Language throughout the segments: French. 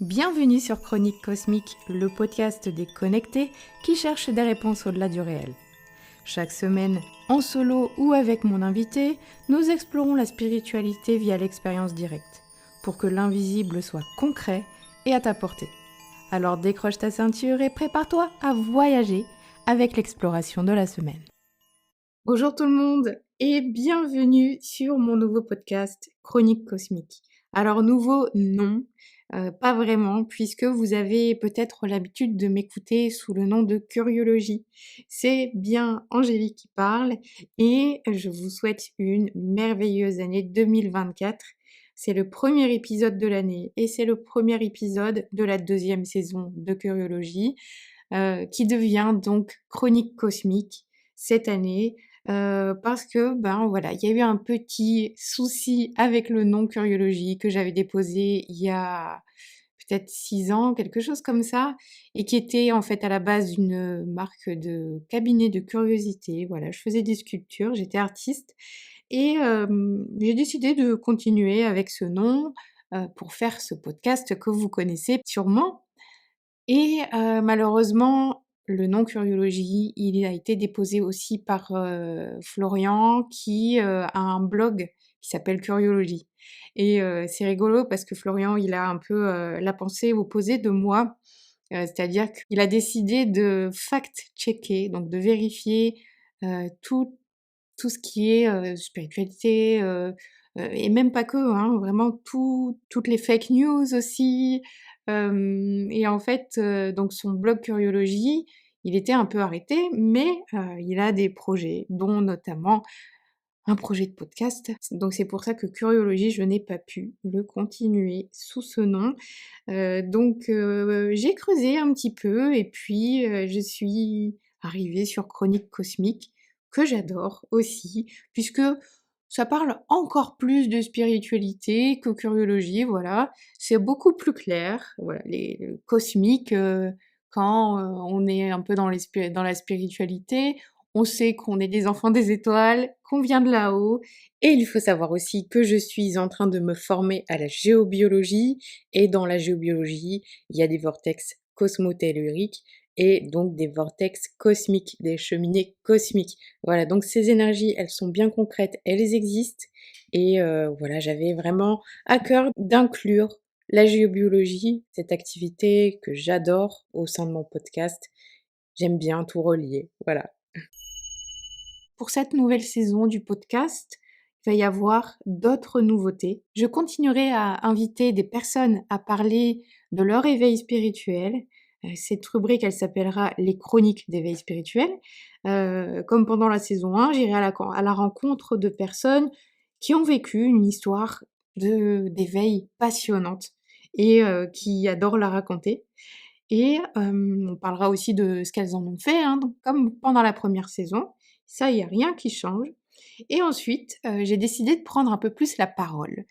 Bienvenue sur Chronique Cosmique, le podcast des connectés qui cherchent des réponses au-delà du réel. Chaque semaine, en solo ou avec mon invité, nous explorons la spiritualité via l'expérience directe, pour que l'invisible soit concret et à ta portée. Alors décroche ta ceinture et prépare-toi à voyager avec l'exploration de la semaine. Bonjour tout le monde et bienvenue sur mon nouveau podcast Chronique Cosmique. Alors nouveau, non. Pas vraiment, puisque vous avez peut-être l'habitude de m'écouter sous le nom de Curiologie. C'est bien Angélique qui parle et je vous souhaite une merveilleuse année 2024. C'est le premier épisode de l'année et c'est le premier épisode de la deuxième saison de Curiologie qui devient donc Chronique Cosmique cette année. Parce que, voilà, il y a eu un petit souci avec le nom Curiologie que j'avais déposé il y a peut-être 6 ans, quelque chose comme ça, et qui était en fait à la base une marque de cabinet de curiosité. Voilà, je faisais des sculptures, j'étais artiste et j'ai décidé de continuer avec ce nom, pour faire ce podcast que vous connaissez sûrement. Et malheureusement, le nom Curiologie, il a été déposé aussi par, Florian qui, a un blog qui s'appelle Curiologie. Et c'est rigolo parce que Florian, il a un peu, la pensée opposée de moi. C'est-à-dire qu'il a décidé de fact-checker, donc de vérifier, tout ce qui est, spiritualité, et même pas que, hein, vraiment toutes les fake news aussi. Et en fait, donc son blog Curiologie, il était un peu arrêté, mais il a des projets, dont notamment un projet de podcast. Donc c'est pour ça que Curiologie, je n'ai pas pu le continuer sous ce nom. J'ai creusé un petit peu et puis, je suis arrivée sur Chronique Cosmique, que j'adore aussi, puisque ça parle encore plus de spiritualité que Curiologie, voilà. C'est beaucoup plus clair, voilà, le cosmique, quand, on est un peu dans la spiritualité, on sait qu'on est des enfants des étoiles, qu'on vient de là-haut, et il faut savoir aussi que je suis en train de me former à la géobiologie, et dans la géobiologie, il y a des vortex cosmotelluriques et donc des vortex cosmiques, des cheminées cosmiques. Voilà, donc ces énergies, elles sont bien concrètes, elles existent, et voilà, j'avais vraiment à cœur d'inclure la géobiologie, cette activité que j'adore au sein de mon podcast. J'aime bien tout relier, voilà. Pour cette nouvelle saison du podcast, il va y avoir d'autres nouveautés. Je continuerai à inviter des personnes à parler de leur éveil spirituel. Cette rubrique, elle s'appellera les chroniques d'éveil spirituel. Comme pendant la saison 1, j'irai à la rencontre de personnes qui ont vécu une histoire d'éveil passionnante et qui adorent la raconter. Et on parlera aussi de ce qu'elles en ont fait, hein, donc comme pendant la première saison. Ça, il y a rien qui change. Et ensuite, j'ai décidé de prendre un peu plus la parole,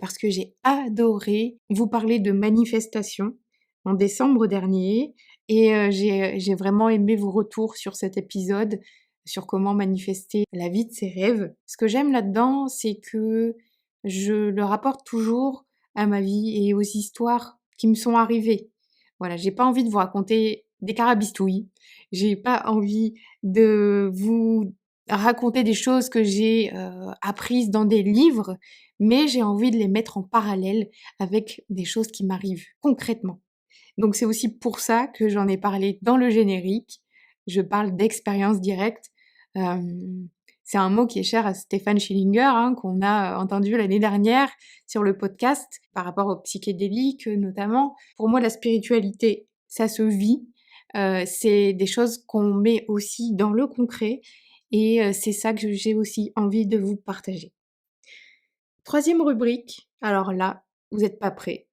parce que j'ai adoré vous parler de manifestation en décembre dernier et j'ai vraiment aimé vos retours sur cet épisode, sur comment manifester la vie de ses rêves. Ce que j'aime là-dedans, c'est que je le rapporte toujours à ma vie et aux histoires qui me sont arrivées. Voilà, j'ai pas envie de vous raconter des carabistouilles, j'ai pas envie de vous raconter des choses que j'ai, apprises dans des livres, mais j'ai envie de les mettre en parallèle avec des choses qui m'arrivent concrètement. Donc c'est aussi pour ça que j'en ai parlé dans le générique. Je parle d'expérience directe. C'est un mot qui est cher à Stéphane Schillinger, hein, qu'on a entendu l'année dernière sur le podcast par rapport aux psychédéliques, notamment. Pour moi, la spiritualité, ça se vit. C'est des choses qu'on met aussi dans le concret et c'est ça que j'ai aussi envie de vous partager. Troisième rubrique, alors là, vous n'êtes pas prêts.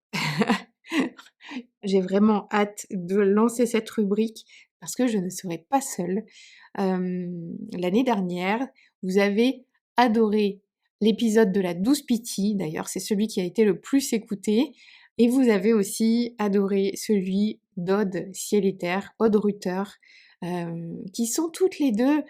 J'ai vraiment hâte de lancer cette rubrique parce que je ne serai pas seule. L'année dernière, vous avez adoré l'épisode de la douce pitié, d'ailleurs c'est celui qui a été le plus écouté, et vous avez aussi adoré celui d'Aude Ciel et Terre, Aude Ruther, qui sont toutes les deux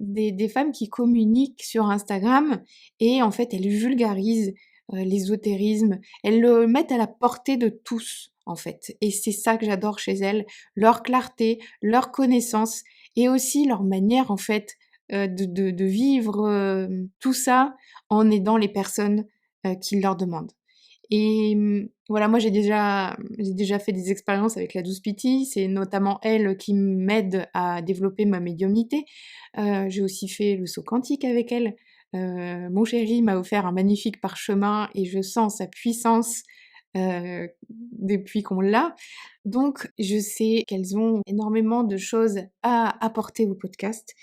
des femmes qui communiquent sur Instagram et en fait elles vulgarisent l'ésotérisme. Elles le mettent à la portée de tous, en fait, et c'est ça que j'adore chez elles, leur clarté, leur connaissance et aussi leur manière, en fait, de vivre, tout ça en aidant les personnes, qui leur demandent. Et voilà, moi j'ai déjà fait des expériences avec la douce Pity, c'est notamment elle qui m'aide à développer ma médiumnité. J'ai aussi fait le saut quantique avec elle. Mon chéri m'a offert un magnifique parchemin et je sens sa puissance, depuis qu'on l'a. Donc je sais qu'elles ont énormément de choses à apporter au podcast.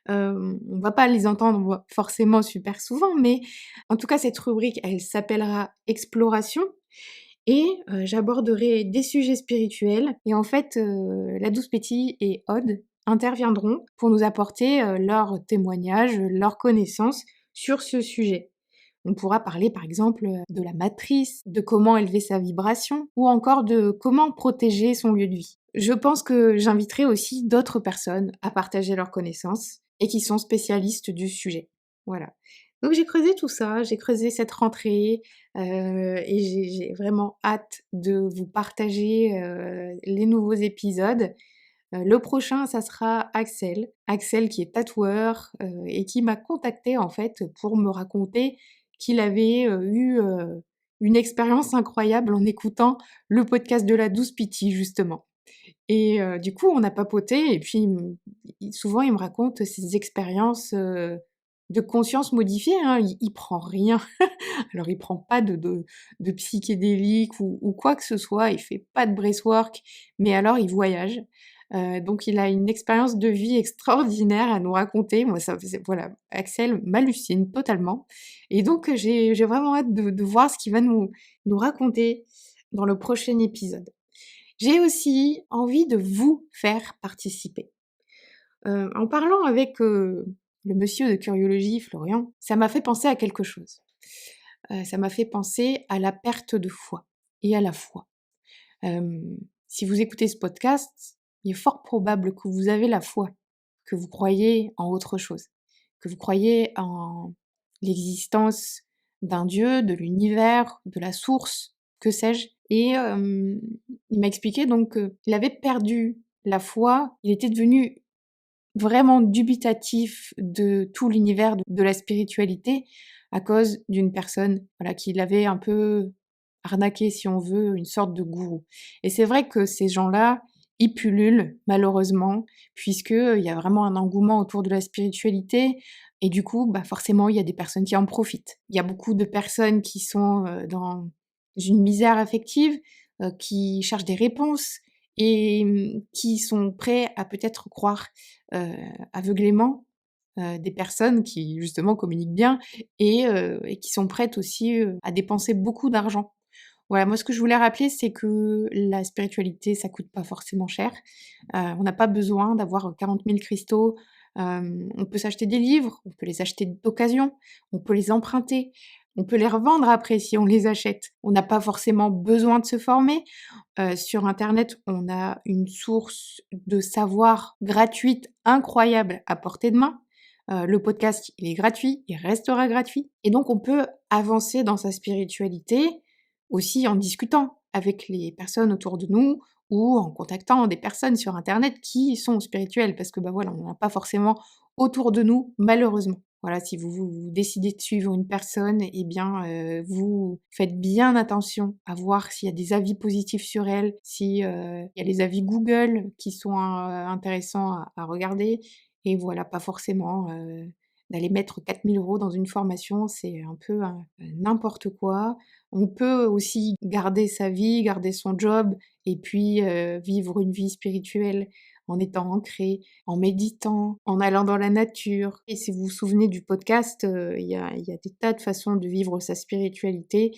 On va pas les entendre forcément super souvent, mais en tout cas cette rubrique, elle s'appellera Exploration et j'aborderai des sujets spirituels et en fait, la Douce Pétille et Aude interviendront pour nous apporter, leurs témoignages, leurs connaissances sur ce sujet. On pourra parler par exemple, de la matrice, de comment élever sa vibration ou encore de comment protéger son lieu de vie. Je pense que j'inviterai aussi d'autres personnes à partager leurs connaissances et qui sont spécialistes du sujet. Voilà. Donc j'ai creusé tout ça, j'ai creusé cette rentrée, et j'ai vraiment hâte de vous partager, les nouveaux épisodes. Le prochain, ça sera Axel. Axel qui est tatoueur, et qui m'a contacté en fait pour me raconter qu'il avait, eu, une expérience incroyable en écoutant le podcast de la Douce Pity justement. Et du coup, on a papoté et puis souvent il me raconte ses expériences, de conscience modifiée, hein. Il prend rien. Alors il prend pas de psychédéliques ou quoi que ce soit, il fait pas de breathwork, mais alors il voyage. Donc il a une expérience de vie extraordinaire à nous raconter. Moi ça faisait voilà, Axel m'hallucine totalement et donc j'ai vraiment hâte de voir ce qu'il va nous raconter dans le prochain épisode. J'ai aussi envie de vous faire participer. En parlant avec, le monsieur de Curiologie, Florian, ça m'a fait penser à quelque chose. Ça m'a fait penser à la perte de foi et à la foi. Si vous écoutez ce podcast, il est fort probable que vous avez la foi, que vous croyez en autre chose, que vous croyez en l'existence d'un Dieu, de l'univers, de la source, que sais-je. Et il m'a expliqué donc qu'il avait perdu la foi, il était devenu vraiment dubitatif de tout l'univers de la spiritualité à cause d'une personne, voilà, qui l'avait un peu arnaqué, si on veut, une sorte de gourou. Et c'est vrai que ces gens-là, ils pullulent malheureusement, puisque, il y a vraiment un engouement autour de la spiritualité et du coup, bah, forcément, il y a des personnes qui en profitent. Il y a beaucoup de personnes qui sont, dans une misère affective, qui cherchent des réponses et qui sont prêts à peut-être croire aveuglément, des personnes qui justement communiquent bien et qui sont prêtes aussi, à dépenser beaucoup d'argent. Voilà, moi ce que je voulais rappeler, c'est que la spiritualité, ça coûte pas forcément cher. On n'a pas besoin d'avoir 40 000 cristaux. On peut s'acheter des livres, on peut les acheter d'occasion, on peut les emprunter, on peut les revendre après si on les achète. On n'a pas forcément besoin de se former. Sur internet, on a une source de savoir gratuite incroyable à portée de main. Le podcast, il est gratuit, il restera gratuit et donc on peut avancer dans sa spiritualité aussi en discutant avec les personnes autour de nous ou en contactant des personnes sur internet qui sont spirituelles parce que, bah, voilà, on n'en a pas forcément autour de nous malheureusement. Voilà, si vous décidez de suivre une personne, eh bien, vous faites bien attention à voir s'il y a des avis positifs sur elle, si, il y a les avis Google qui sont, intéressants à regarder et voilà, pas forcément, d'aller mettre 4 000 € dans une formation, c'est un peu, n'importe quoi. On peut aussi garder sa vie, garder son job et puis, vivre une vie spirituelle en étant ancré, en méditant, en allant dans la nature. Et si vous vous souvenez du podcast, il y a des tas de façons de vivre sa spiritualité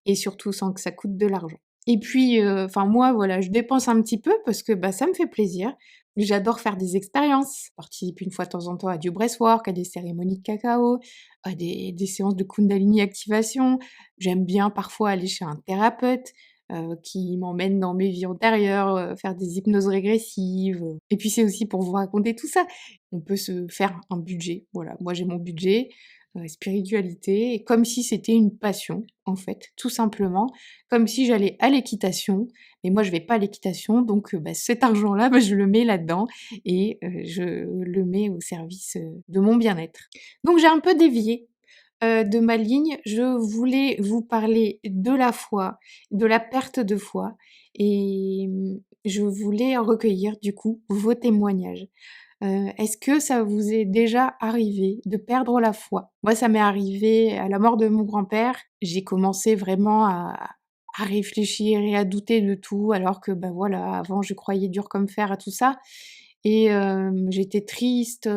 et surtout sans que ça coûte de l'argent. Et puis, enfin moi voilà, je dépense un petit peu parce que, bah, ça me fait plaisir. J'adore faire des expériences. Je participe une fois de temps en temps à du breathwork, à des cérémonies de cacao, à des séances de Kundalini activation. J'aime bien parfois aller chez un thérapeute, qui m'emmène dans mes vies antérieures, faire des hypnoses régressives, et puis c'est aussi pour vous raconter tout ça. On peut se faire un budget, voilà. Moi j'ai mon budget, spiritualité, et comme si c'était une passion, en fait, tout simplement. Comme si j'allais à l'équitation, mais moi je vais pas à l'équitation, donc cet argent-là, je le mets là-dedans et je le mets au service, de mon bien-être. Donc j'ai un peu dévié, de ma ligne. Je voulais vous parler de la foi, de la perte de foi et je voulais recueillir du coup vos témoignages. Est-ce que ça vous est déjà arrivé de perdre la foi? Moi, ça m'est arrivé à la mort de mon grand-père. J'ai commencé vraiment à réfléchir et à douter de tout alors que, voilà, avant je croyais dur comme fer à tout ça et j'étais triste,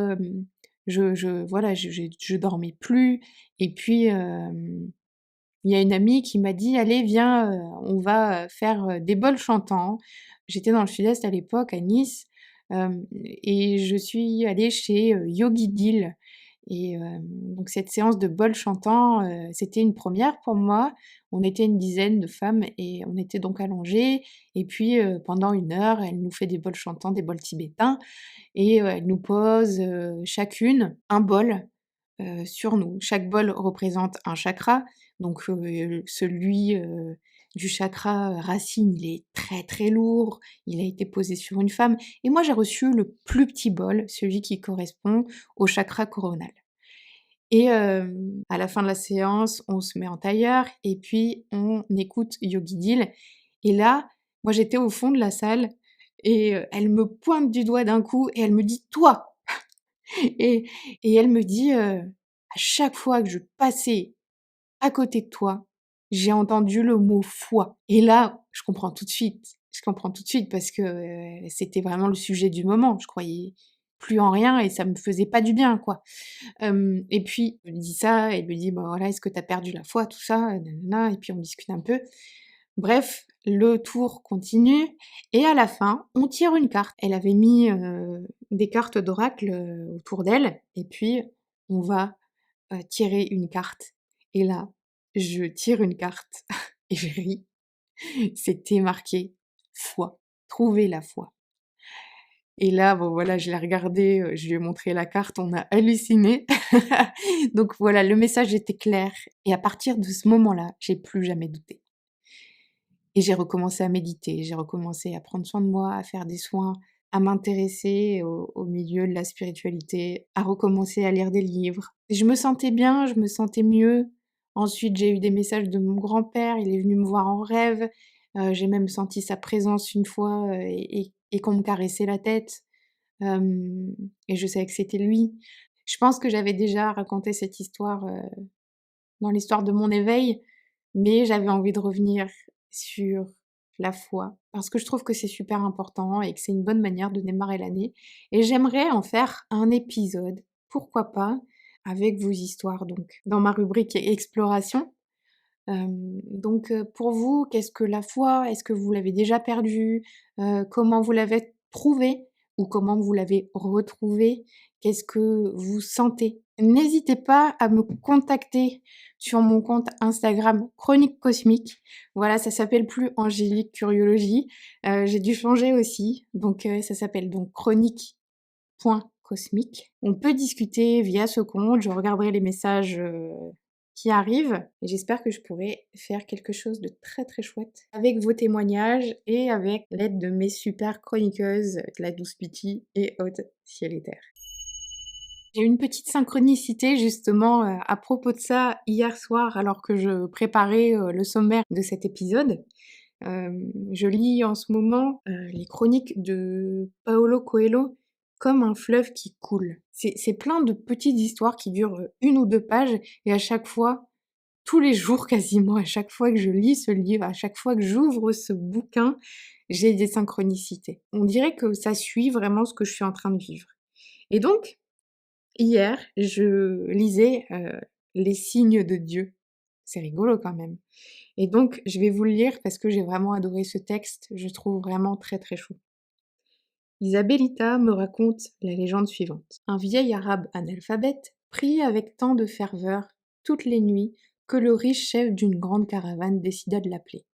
je dormais plus et puis, il y a une amie qui m'a dit: «Allez viens, on va, faire, des bols chantants». J'étais dans le sud-est à l'époque, à Nice, et je suis allée chez, Yogi Dill et donc cette séance de bols chantants, c'était une première pour moi. On était une dizaine de femmes et on était donc allongées et puis, pendant 1 heure, elle nous fait des bols chantants, des bols tibétains et elle nous pose, chacune un bol, sur nous. Chaque bol représente un chakra, donc celui, du chakra, racine, il est très, très lourd, il a été posé sur une femme et moi j'ai reçu le plus petit bol, celui qui correspond au chakra coronal et à la fin de la séance, on se met en tailleur et puis on écoute Yogi Dill et là, moi j'étais au fond de la salle et elle me pointe du doigt d'un coup et elle me dit: «Toi!» et elle me dit, «À chaque fois que je passais à côté de toi, j'ai entendu le mot foi» et là, je comprends tout de suite. Je comprends tout de suite parce que, c'était vraiment le sujet du moment. Je croyais plus en rien et ça me faisait pas du bien, quoi. Et puis, elle me dit ça, elle me dit: «Bah, voilà, est-ce que tu as perdu la foi?» tout ça, et puis on discute un peu. Bref, le tour continue et à la fin, on tire une carte. Elle avait mis, des cartes d'oracle, autour d'elle et puis on va, tirer une carte et là, je tire une carte et je ris. C'était marqué: «Foi, trouver la foi» et là, bon voilà, je l'ai regardée, je lui ai montré la carte, on a halluciné. Donc voilà, le message était clair et à partir de ce moment-là, j'ai plus jamais douté. Et j'ai recommencé à méditer, j'ai recommencé à prendre soin de moi, à faire des soins, à m'intéresser au milieu de la spiritualité, à recommencer à lire des livres. Je me sentais bien, je me sentais mieux. Ensuite, j'ai eu des messages de mon grand-père, il est venu me voir en rêve, j'ai même senti sa présence une fois, et qu'on me caressait la tête, et je savais que c'était lui. Je pense que j'avais déjà raconté cette histoire, dans l'histoire de mon éveil, mais j'avais envie de revenir sur la foi, parce que je trouve que c'est super important et que c'est une bonne manière de démarrer l'année et j'aimerais en faire un épisode, pourquoi pas, avec vos histoires donc, dans ma rubrique exploration. Donc pour vous, qu'est-ce que la foi? Est-ce que vous l'avez déjà perdue? Comment vous l'avez trouvée? Ou comment vous l'avez retrouvée? Qu'est-ce que vous sentez? N'hésitez pas à me contacter sur mon compte Instagram Chronique Cosmique. Voilà, ça s'appelle plus Angélique Curiologie, j'ai dû changer aussi, donc ça s'appelle donc chronique.cosmique. On peut discuter via ce compte, je regarderai les messages, qui arrivent et j'espère que je pourrai faire quelque chose de très, très chouette avec vos témoignages et avec l'aide de mes super chroniqueuses, la douce Pitty et Aude Ciel et Terre. J'ai eu une petite synchronicité justement, à propos de ça hier soir alors que je préparais, le sommaire de cet épisode. Je lis en ce moment, les chroniques de Paolo Coelho, Comme un fleuve qui coule. C'est plein de petites histoires qui durent, 1 ou 2 pages et à chaque fois, tous les jours quasiment, à chaque fois que je lis ce livre, à chaque fois que j'ouvre ce bouquin, j'ai des synchronicités. On dirait que ça suit vraiment ce que je suis en train de vivre. Et donc, hier, je lisais, Les signes de Dieu. C'est rigolo quand même. Et donc, je vais vous le lire parce que j'ai vraiment adoré ce texte, je trouve vraiment très très chou. Isabellita me raconte la légende suivante. Un vieil arabe analphabète prie avec tant de ferveur toutes les nuits que le riche chef d'une grande caravane décida de l'appeler.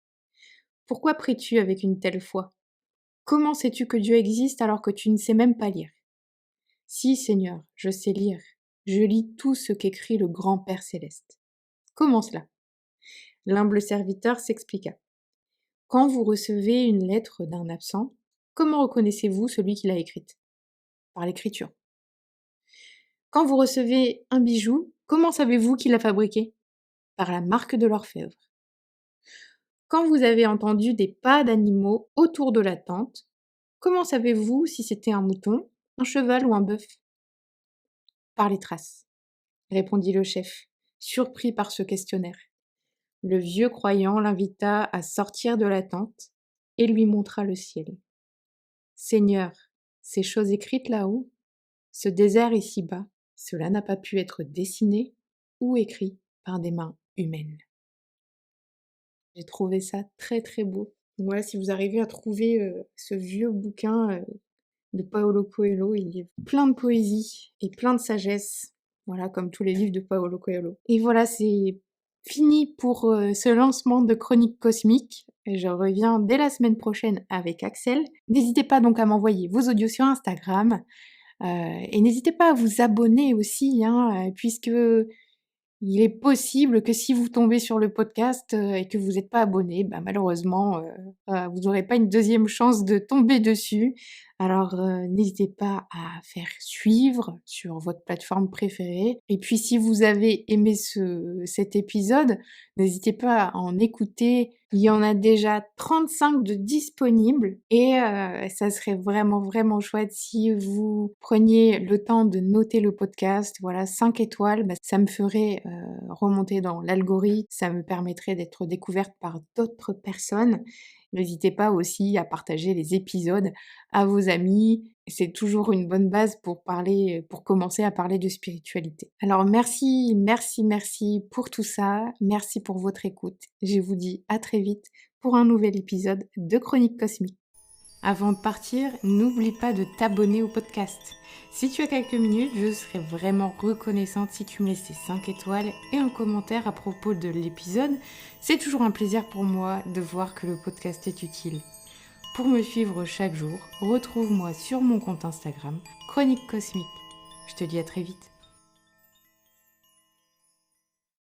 Pourquoi pries-tu avec une telle foi? Comment sais-tu que Dieu existe alors que tu ne sais même pas lire? Si, Seigneur, je sais lire, je lis tout ce qu'écrit le grand Père Céleste. Comment cela? L'humble serviteur s'expliqua. Quand vous recevez une lettre d'un absent, comment reconnaissez-vous celui qui l'a écrite? Par l'écriture. Quand vous recevez un bijou, comment savez-vous qui l'a fabriqué? Par la marque de l'orfèvre. Quand vous avez entendu des pas d'animaux autour de la tente, comment savez-vous si c'était un mouton, un cheval ou un bœuf? Par les traces, répondit le chef, surpris par ce questionnaire. Le vieux croyant l'invita à sortir de la tente et lui montra le ciel. Seigneur, ces choses écrites là-haut, ce désert ici-bas, cela n'a pas pu être dessiné ou écrit par des mains humaines. J'ai trouvé ça très très beau. Donc voilà, si vous arrivez à trouver ce vieux bouquin de Paolo Coelho, il y a plein de poésie et plein de sagesse, voilà, comme tous les livres de Paolo Coelho. Et voilà, c'est fini pour ce lancement de Chroniques Cosmiques. Je reviens dès la semaine prochaine avec Axel. N'hésitez pas donc à m'envoyer vos audios sur Instagram. Et n'hésitez pas à vous abonner aussi, hein, puisque il est possible que si vous tombez sur le podcast et que vous n'êtes pas abonné, bah, malheureusement, vous n'aurez pas une deuxième chance de tomber dessus. Alors, n'hésitez pas à faire suivre sur votre plateforme préférée. Et puis, si vous avez aimé cet épisode, n'hésitez pas à en écouter. Il y en a déjà 35 de disponibles et ça serait vraiment, vraiment chouette si vous preniez le temps de noter le podcast. Voilà, 5 étoiles, bah, ça me ferait remonter dans l'algorithme, ça me permettrait d'être découverte par d'autres personnes. N'hésitez pas aussi à partager les épisodes à vos amis. C'est toujours une bonne base pour commencer à parler de spiritualité. Alors merci, merci, merci pour tout ça. Merci pour votre écoute. Je vous dis à très vite pour un nouvel épisode de Chroniques Cosmiques. Avant de partir, n'oublie pas de t'abonner au podcast. Si tu as quelques minutes, je serais vraiment reconnaissante si tu me laissais 5 étoiles et un commentaire à propos de l'épisode. C'est toujours un plaisir pour moi de voir que le podcast est utile. Pour me suivre chaque jour, retrouve-moi sur mon compte Instagram, Chroniques Cosmiques. Je te dis à très vite.